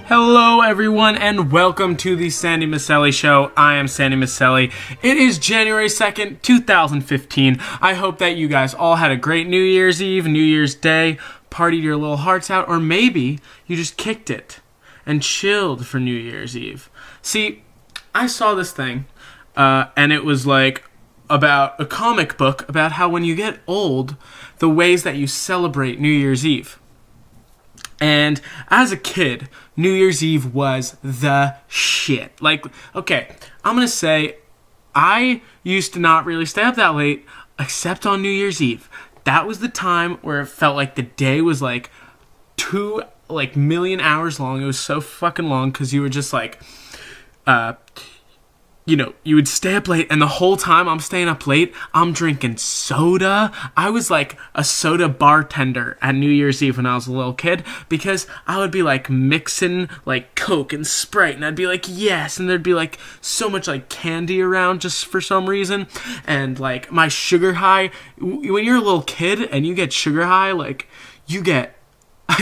Hello everyone and welcome to the Sandy Masselli Show. I am Sandy Masselli. It is January 2nd, 2015. I hope that you guys all had a great New Year's Eve, New Year's Day, partied your little hearts out, or maybe you just kicked it and chilled for New Year's Eve. See, I saw this thing and it was like about a comic book about how when you get old, the ways that you celebrate New Year's Eve. And as a kid, New Year's Eve was the shit. Like, okay, I'm going to say I used to not really stay up that late, except on New Year's Eve. That was the time where it felt like the day was like 2 million hours long. It was so fucking long because you were just like, you would stay up late, and the whole time I'm staying up late, I'm drinking soda. I was like a soda bartender at New Year's Eve when I was a little kid, because I would be like mixing like Coke and Sprite, and I'd be like, yes, and there'd be like so much like candy around just for some reason, and like my sugar high, when you're a little kid and you get sugar high, like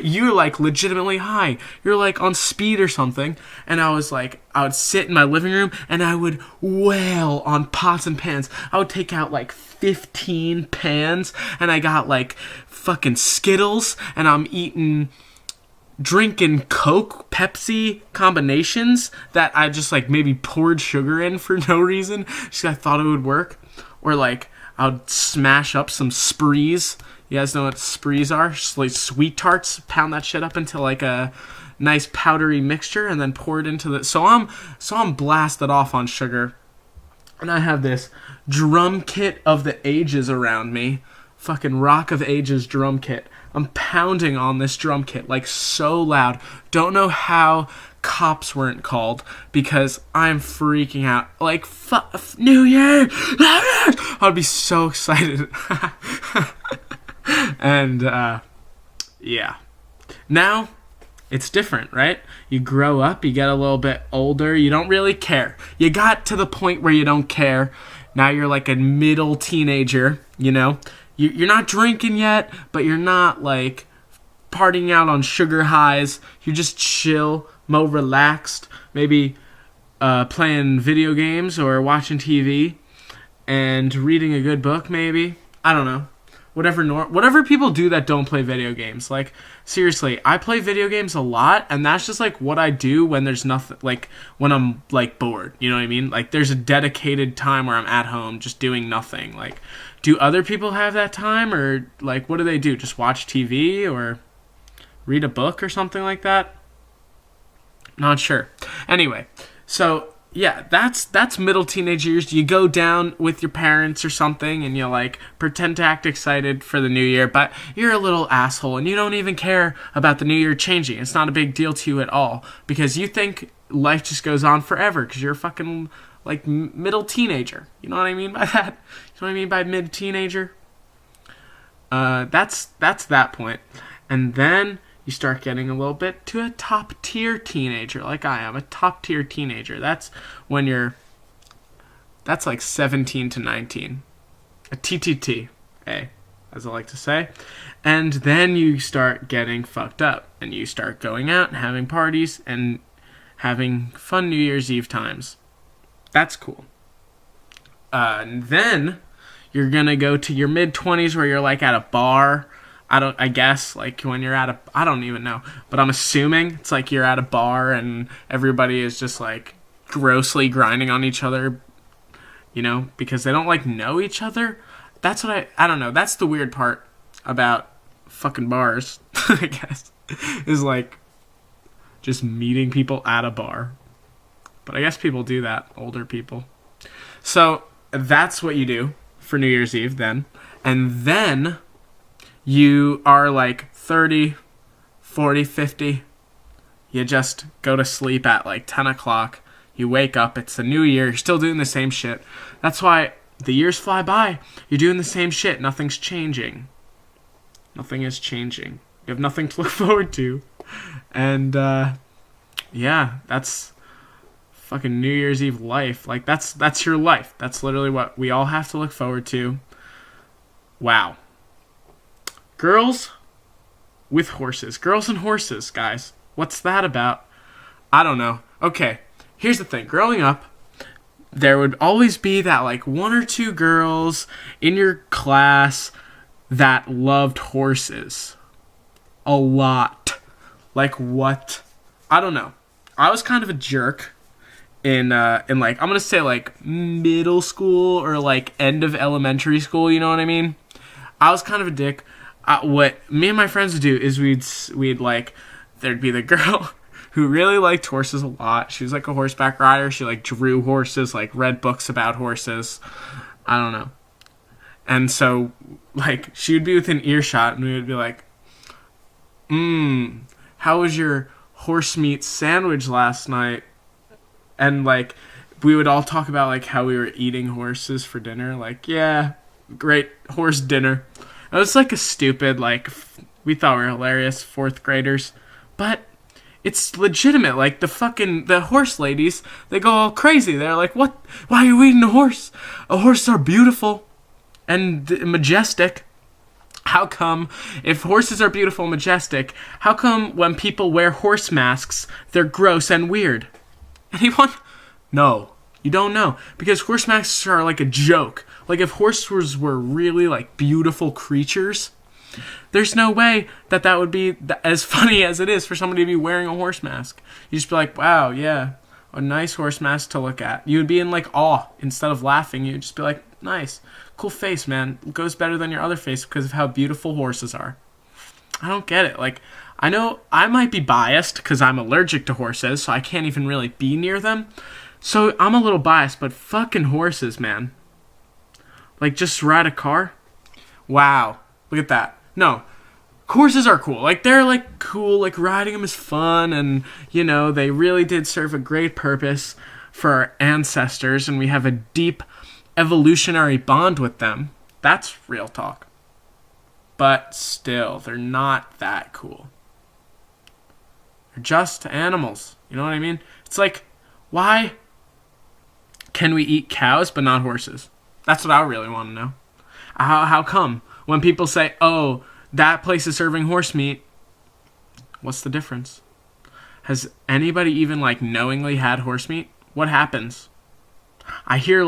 you're like legitimately high. You're like on speed or something. And I would sit in my living room and I would wail on pots and pans. I would take out like 15 pans and I got like fucking Skittles and I'm drinking Coke, Pepsi combinations that I just like maybe poured sugar in for no reason. Just 'cause I thought it would work. Or like I would smash up some Sprees. You guys know what Sprees are? Just like sweet tarts. Pound that shit up into like a nice powdery mixture and then pour it into the... So I'm blasted off on sugar. And I have this drum kit of the ages around me. Fucking Rock of Ages drum kit. I'm pounding on this drum kit like so loud. Don't know how cops weren't called because I'm freaking out. Like, New Year! I'd be so excited. And, yeah. Now, it's different, right? You grow up, you get a little bit older, you don't really care. You got to the point where you don't care. Now you're like a middle teenager, you know? You're not drinking yet, but you're not, like, partying out on sugar highs. You're just chill, more relaxed, maybe playing video games or watching TV and reading a good book, maybe. I don't know. Whatever people do that don't play video games. Like, seriously, I play video games a lot, and that's just, like, what I do when there's nothing, like, when I'm, like, bored. You know what I mean? Like, there's a dedicated time where I'm at home just doing nothing. Like, do other people have that time? Or, like, what do they do? Just watch TV or read a book or something like that? Not sure. Anyway, so... yeah, that's middle teenage years. You go down with your parents or something and you like pretend to act excited for the new year, but you're a little asshole and you don't even care about the new year changing. It's not a big deal to you at all because you think life just goes on forever because you're a fucking like middle teenager. You know what I mean by that? You know what I mean by mid teenager? That's that point. And then you start getting a little bit to a top-tier teenager, like I am, a top-tier teenager. That's when that's like 17 to 19. A TTT, as I like to say. And then you start getting fucked up, and you start going out and having parties and having fun New Year's Eve times. That's cool. And then you're gonna go to your mid-20s where you're like at a bar. I guess, like, when you're I don't even know, but I'm assuming it's like you're at a bar and everybody is just, like, grossly grinding on each other, you know, because they don't, like, know each other. That's what I don't know, that's the weird part about fucking bars, I guess, is, like, just meeting people at a bar. But I guess people do that, older people. So, that's what you do for New Year's Eve then, and then... you are like 30, 40, 50. You just go to sleep at like 10 o'clock. You wake up. It's the new year. You're still doing the same shit. That's why the years fly by. You're doing the same shit. Nothing's changing. Nothing is changing. You have nothing to look forward to. And, yeah, that's fucking New Year's Eve life. Like, that's your life. That's literally what we all have to look forward to. Wow. Girls with horses. Girls and horses, guys. What's that about? I don't know. Okay, here's the thing. Growing up, there would always be that like one or two girls in your class that loved horses a lot. Like what? I don't know. I was kind of a jerk in like, I'm gonna say like middle school or like end of elementary school. You know what I mean? I was kind of a dick. What me and my friends would do is we'd like, there'd be the girl who really liked horses a lot. She was like a horseback rider. She like drew horses, like read books about horses. I don't know. And so like she would be within earshot and we would be like, how was your horse meat sandwich last night? And like we would all talk about like how we were eating horses for dinner. Like, yeah, great horse dinner. It was like a stupid, like, we thought we were hilarious, fourth graders. But it's legitimate. Like the horse ladies, they go all crazy. They're like, what? Why are you eating a horse? Horses are beautiful and majestic. How come, if horses are beautiful and majestic, how come when people wear horse masks, they're gross and weird? Anyone? No, you don't know. Because horse masks are like a joke. Like if horses were really like beautiful creatures, there's no way that would be as funny as it is for somebody to be wearing a horse mask. You just be like, wow, yeah, a nice horse mask to look at. You would be in like awe instead of laughing. You'd just be like, nice, cool face, man. It goes better than your other face because of how beautiful horses are. I don't get it. Like, I know I might be biased because I'm allergic to horses, so I can't even really be near them. So I'm a little biased, but fucking horses, man. Like, just ride a car? Wow. Look at that. No. Horses are cool. Like, they're, like, cool. Like, riding them is fun. And, you know, they really did serve a great purpose for our ancestors. And we have a deep evolutionary bond with them. That's real talk. But still, they're not that cool. They're just animals. You know what I mean? It's like, why can we eat cows but not horses? That's what I really want to know. How come? When people say, oh, that place is serving horse meat, what's the difference? Has anybody even, like, knowingly had horse meat? What happens? I hear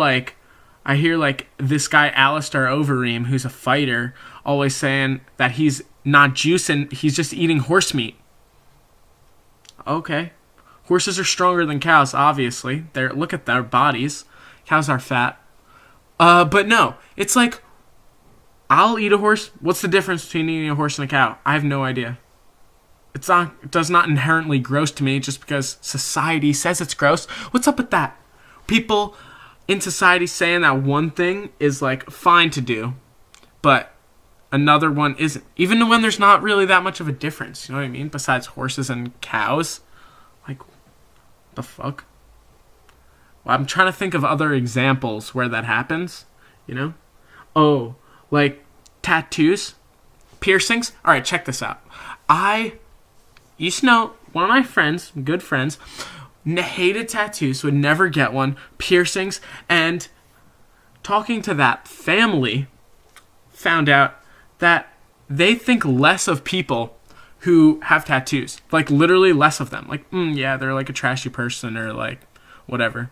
this guy, Alistair Overeem, who's a fighter, always saying that he's not juicing, he's just eating horse meat. Okay. Horses are stronger than cows, obviously. Look at their bodies. Cows are fat. But no, it's like, I'll eat a horse. What's the difference between eating a horse and a cow? I have no idea. It does not inherently gross to me just because society says it's gross. What's up with that? People in society saying that one thing is like fine to do, but another one isn't. Even when there's not really that much of a difference, you know what I mean? Besides horses and cows. Like, the fuck? Well, I'm trying to think of other examples where that happens, you know? Oh, like tattoos, piercings. All right, check this out. I used to know one of my friends, good friends, hated tattoos, would never get one, piercings, and talking to that family, found out that they think less of people who have tattoos. Like, literally less of them. Like, yeah, they're like a trashy person or like whatever.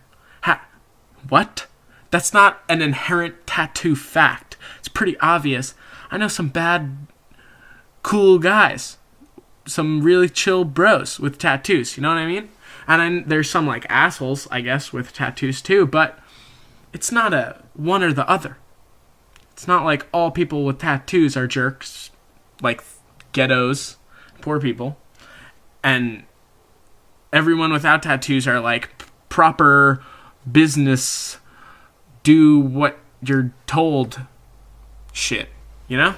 What? That's not an inherent tattoo fact. It's pretty obvious. I know some bad, cool guys. Some really chill bros with tattoos. You know what I mean? And there's some like assholes, I guess, with tattoos too. But it's not a one or the other. It's not like all people with tattoos are jerks. Like ghettos, poor people. And everyone without tattoos are like proper business, do what you're told shit, you know?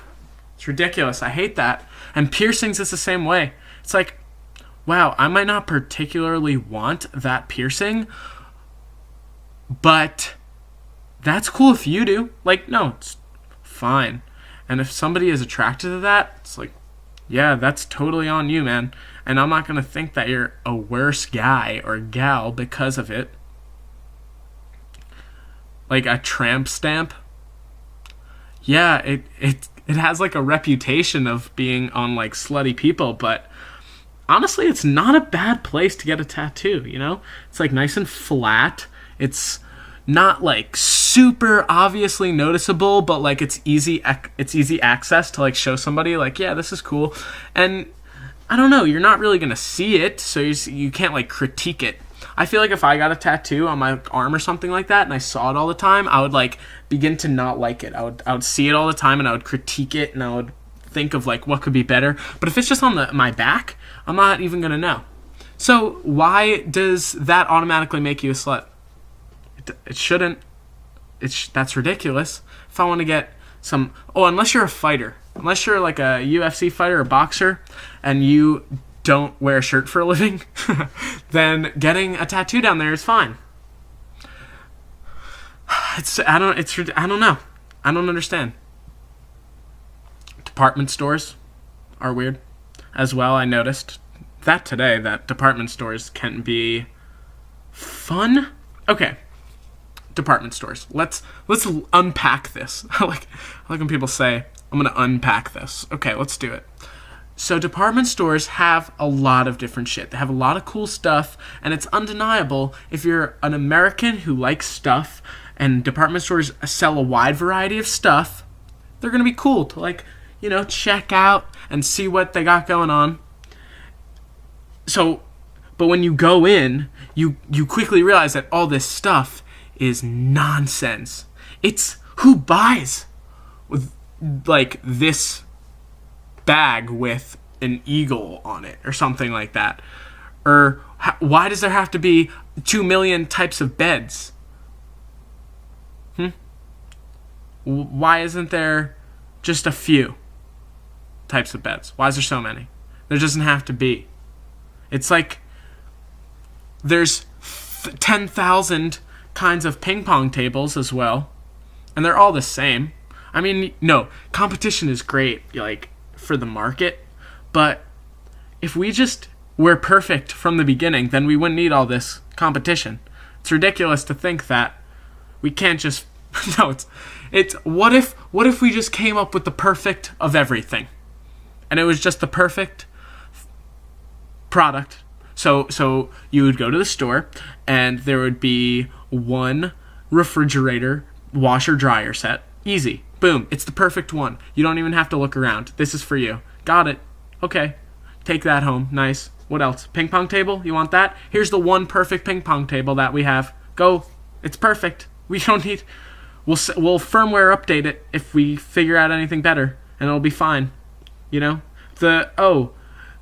It's ridiculous. I hate that. And piercings is the same way. It's like, wow, I might not particularly want that piercing, but that's cool if you do. Like, no, it's fine. And if somebody is attracted to that, it's like, yeah, that's totally on you, man. And I'm not going to think that you're a worse guy or gal because of it. Like a tramp stamp. Yeah, it has like a reputation of being on like slutty people, but honestly, it's not a bad place to get a tattoo, you know? It's like nice and flat. It's not like super obviously noticeable, but like it's easy access to like show somebody like, yeah, this is cool. And I don't know, you're not really going to see it, so you can't like critique it. I feel like if I got a tattoo on my arm or something like that and I saw it all the time, I would like begin to not like it. I would see it all the time and I would critique it and I would think of like what could be better. But if it's just on my back, I'm not even going to know. So why does that automatically make you a slut? It shouldn't. That's ridiculous. If I want to get some... Oh, unless you're a fighter. Unless you're like a UFC fighter or boxer and you don't wear a shirt for a living, then getting a tattoo down there is fine. I don't know. I don't understand. Department stores are weird as well. I noticed that today, that department stores can be fun. Okay. Department stores. Let's unpack this. I like when people say, I'm going to unpack this. Okay, let's do it. So department stores have a lot of different shit. They have a lot of cool stuff, and it's undeniable if you're an American who likes stuff and department stores sell a wide variety of stuff, they're going to be cool to like, you know, check out and see what they got going on. So, but when you go in, you quickly realize that all this stuff is nonsense. It's who buys with like this bag with an eagle on it or something like that, or why does there have to be 2 million types of beds? Why isn't there just a few types of beds? Why is there so many? There doesn't have to be. It's like there's 10,000 kinds of ping pong tables as well, and they're all the same. I mean, no, competition is great, like, for the market, but if we just were perfect from the beginning, then we wouldn't need all this competition. It's ridiculous to think that we can't just... No, it's what if we just came up with the perfect of everything, and it was just the perfect product. So you would go to the store, and there would be one refrigerator washer dryer set. Easy. Boom. It's the perfect one. You don't even have to look around. This is for you. Got it. Okay. Take that home. Nice. What else? Ping pong table? You want that? Here's the one perfect ping pong table that we have. Go. It's perfect. We don't need... We'll firmware update it if we figure out anything better, and it'll be fine. You know?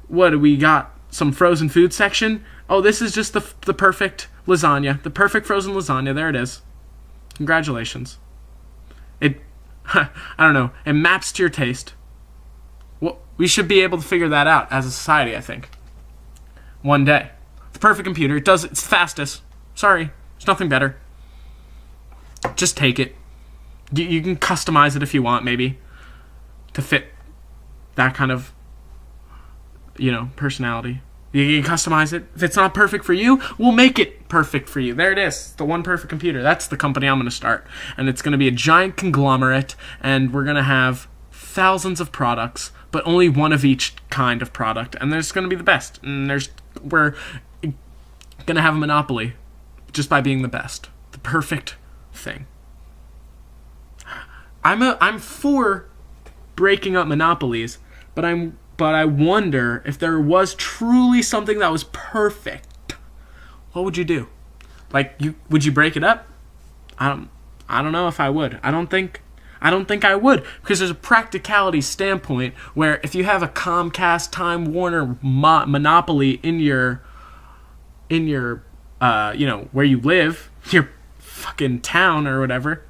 What do we got? Some frozen food section? Oh, this is just the perfect lasagna. The perfect frozen lasagna. There it is. Congratulations. I don't know. It maps to your taste. Well, we should be able to figure that out as a society, I think. One day. The perfect computer. It's the fastest. Sorry. There's nothing better. Just take it. You can customize it if you want, maybe, to fit that kind of, personality. You can customize it. If it's not perfect for you, we'll make it perfect for you. There it is. The one perfect computer. That's the company I'm going to start. And it's going to be a giant conglomerate, and we're going to have thousands of products, but only one of each kind of product. And there's going to be the best. And we're going to have a monopoly just by being the best. The perfect thing. I'm for breaking up monopolies, but I wonder if there was truly something that was perfect. What would you do? Would you break it up? I don't know if I would. I don't think I would, because there's a practicality standpoint where if you have a Comcast, Time Warner monopoly in your where you live, your fucking town or whatever,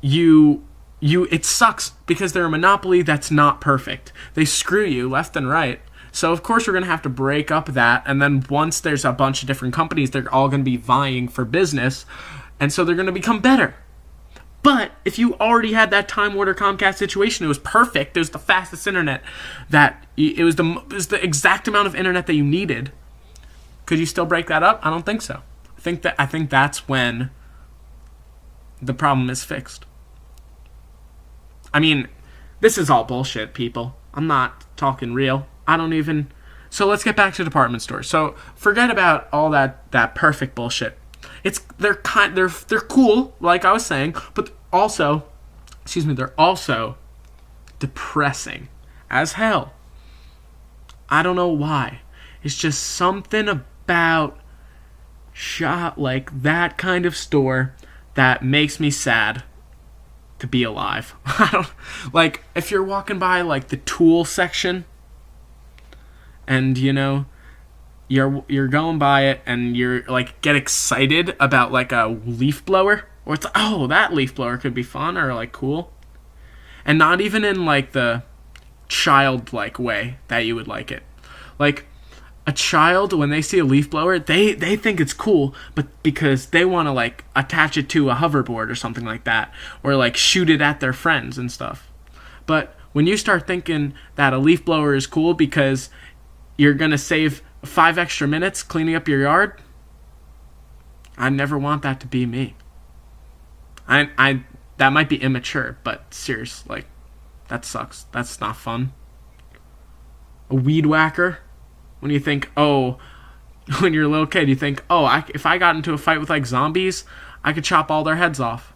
it sucks because they're a monopoly that's not perfect. They screw you left and right. So of course we're going to have to break up that, and then once there's a bunch of different companies, they're all going to be vying for business, and so they're going to become better. But if you already had that Time Warner Comcast situation, it was perfect. It was the fastest internet. It was the exact amount of internet that you needed. Could you still break that up? I don't think so. I think that's when the problem is fixed. I mean, this is all bullshit, people. I'm not talking real. I don't even. So let's get back to department stores. So forget about all that perfect bullshit. They're cool, like I was saying, but also, they're also depressing as hell. I don't know why. It's just something about shop like that kind of store that makes me sad to be alive. I don't like if you're walking by like the tool section and you're going by it and you're like get excited about like a leaf blower, or it's oh, that leaf blower could be fun or like cool. And not even in like the childlike way that you would like it. Like a child, when they see a leaf blower, they think it's cool, but because they want to like attach it to a hoverboard or something like that, or like shoot it at their friends and stuff. But when you start thinking that a leaf blower is cool because you're gonna save 5 extra minutes cleaning up your yard, I never want that to be me. I that might be immature, but serious, like that sucks. That's not fun. A weed whacker. When you think, oh, when you're a little kid, you think, oh, if I got into a fight with like zombies, I could chop all their heads off.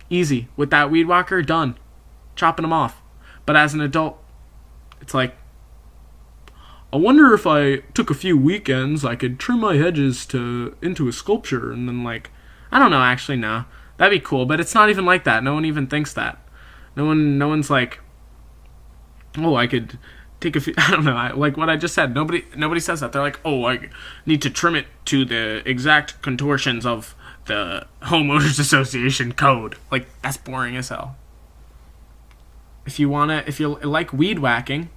Easy. With that weed whacker, done. Chopping them off. But as an adult, it's like, I wonder if I took a few weekends, I could trim my hedges into a sculpture, and then like, I don't know, actually, no. That'd be cool, but it's not even like that. No one even thinks that. No one's like, oh, I could take a few, I don't know, like what I just said, nobody says that. They're like, oh, I need to trim it to the exact contortions of the homeowners association code. Like, that's boring as hell. If you like weed whacking,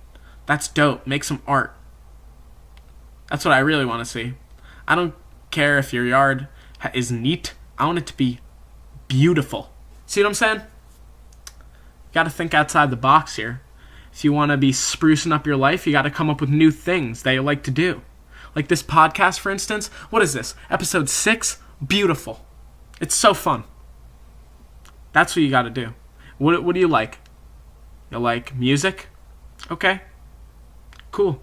that's dope. Make some art. That's what I really want to see. I don't care if your yard is neat. I want it to be beautiful. See what I'm saying? You gotta think outside the box here. If you want to be sprucing up your life, you got to come up with new things that you like to do. Like this podcast, for instance. What is this? Episode 6? Beautiful. It's so fun. That's what you got to do. What do you like? You like music? Okay. Cool.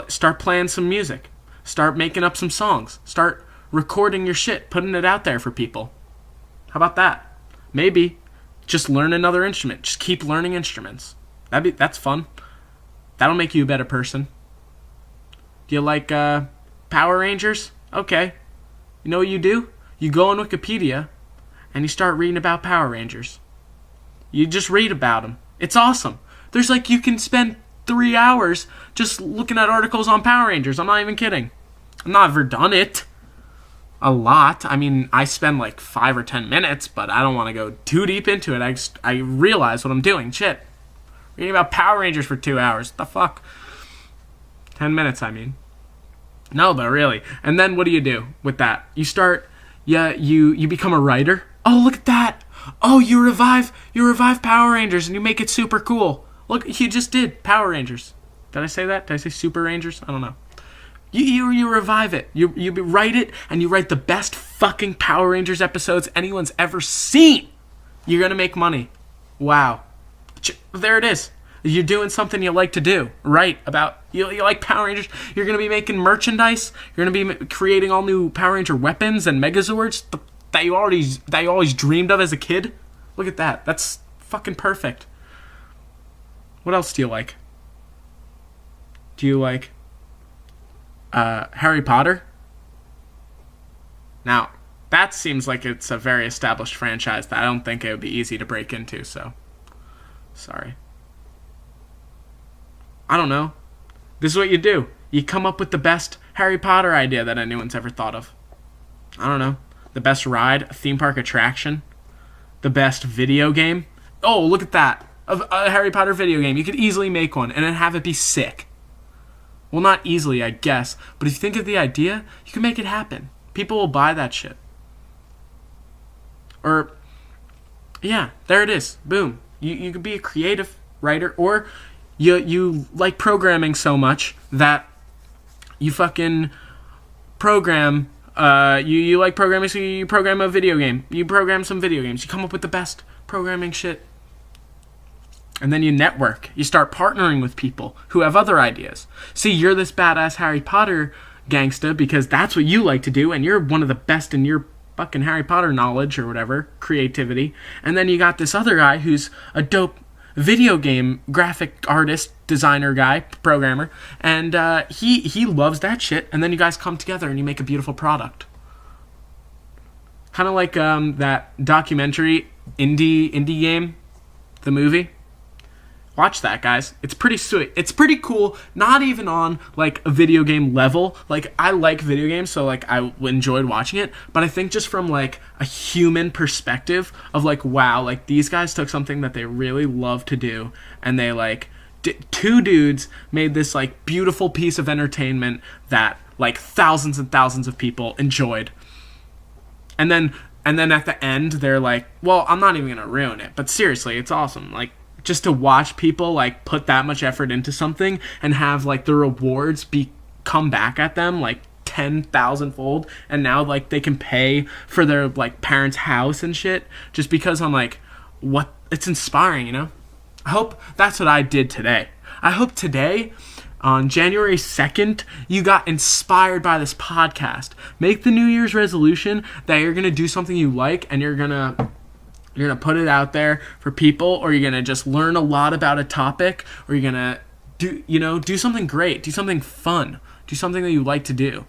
Start playing some music. Start making up some songs. Start recording your shit, putting it out there for people. How about that? Maybe just learn another instrument. Just keep learning instruments. That's fun. That'll make you a better person. Do you like Power Rangers? Okay. You know what you do? You go on Wikipedia and you start reading about Power Rangers. You just read about them. It's awesome. There's like, you can spend 3 hours just looking at articles on Power Rangers. I'm not even kidding. I've never done it a lot. I mean, I spend like 5 or 10 minutes, but I don't want to go too deep into it. I realize what I'm doing. Shit. Reading about Power Rangers for 2 hours. What the fuck? 10 minutes, I mean. No, but really. And then what do you do with that? You start, you become a writer. Oh, look at that. Oh, you revive Power Rangers and you make it super cool. Look, you just did Power Rangers. Did I say that? Did I say Super Rangers? I don't know. You revive it. You write it, and you write the best fucking Power Rangers episodes anyone's ever seen. You're gonna make money. Wow. There it is. You're doing something you like to do. Right. About you like Power Rangers. You're gonna be making merchandise. You're gonna be creating all new Power Ranger weapons and Megazords that you always dreamed of as a kid. Look at that. That's fucking perfect. What else do you like? Do you like Harry Potter? Now, that seems like it's a very established franchise that I don't think it would be easy to break into, so sorry. I don't know. This is what you do. You come up with the best Harry Potter idea that anyone's ever thought of. I don't know. The best ride, a theme park attraction, the best video game. Oh, look at that. A Harry Potter video game. You could easily make one and then have it be sick. Well, not easily, I guess, but if you think of the idea, you can make it happen. People will buy that shit. Or, yeah, there it is. Boom. You could be a creative writer, or you like programming so much that you fucking program, you like programming, so you program a video game. You program some video games. You come up with the best programming shit And then you network. You start partnering with people who have other ideas. See, you're this badass Harry Potter gangsta because that's what you like to do, and you're one of the best in your fucking Harry Potter knowledge or whatever, creativity. And then you got this other guy who's a dope video game graphic artist, designer guy, programmer, and he loves that shit. And then you guys come together and you make a beautiful product. Kind of like that documentary indie game, the movie. Watch that, guys. It's pretty sweet. It's pretty cool. Not even on like a video game level. Like, I like video games, so like I enjoyed watching it. But I think just from like a human perspective of like, wow, like these guys took something that they really love to do, and they like two dudes made this like beautiful piece of entertainment that like thousands and thousands of people enjoyed. And then at the end, they're like, well, I'm not even gonna ruin it, but seriously, it's awesome. Like, just to watch people like put that much effort into something and have like the rewards come back at them like 10,000 fold, and now like they can pay for their like parents' house and shit just because I'm like, what? It's inspiring, you know? I hope that's what I did today. I hope today, on January 2nd, you got inspired by this podcast. Make the New Year's resolution that you're going to do something you like, and you're going to put it out there for people, or you're going to just learn a lot about a topic, or you're going to do something great, do something fun, do something that you like to do.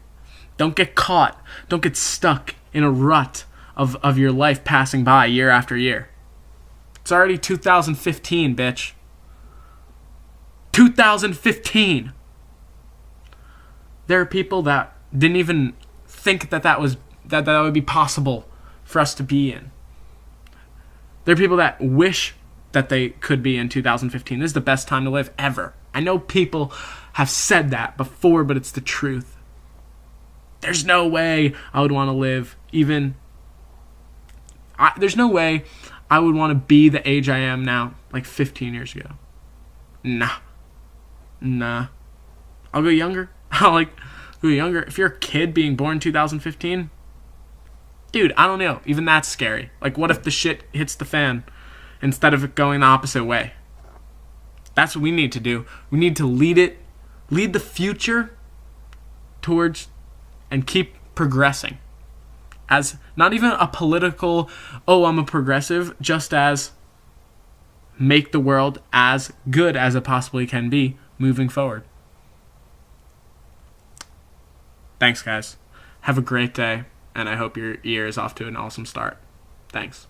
Don't get caught. Don't get stuck in a rut of your life passing by year after year. It's already 2015, bitch. 2015. There are people that didn't even think that would be possible for us to be in. There are people that wish that they could be in 2015. This is the best time to live ever. I know people have said that before, but it's the truth. There's no way I would want to live there's no way I would want to be the age I am now, like 15 years ago. Nah. I'll go younger. I'll go younger. If you're a kid being born in 2015, dude, I don't know. Even that's scary. Like, what if the shit hits the fan instead of it going the opposite way? That's what we need to do. We need to lead the future towards and keep progressing. As not even a political, I'm a progressive, just as make the world as good as it possibly can be moving forward. Thanks, guys. Have a great day, and I hope your year is off to an awesome start. Thanks.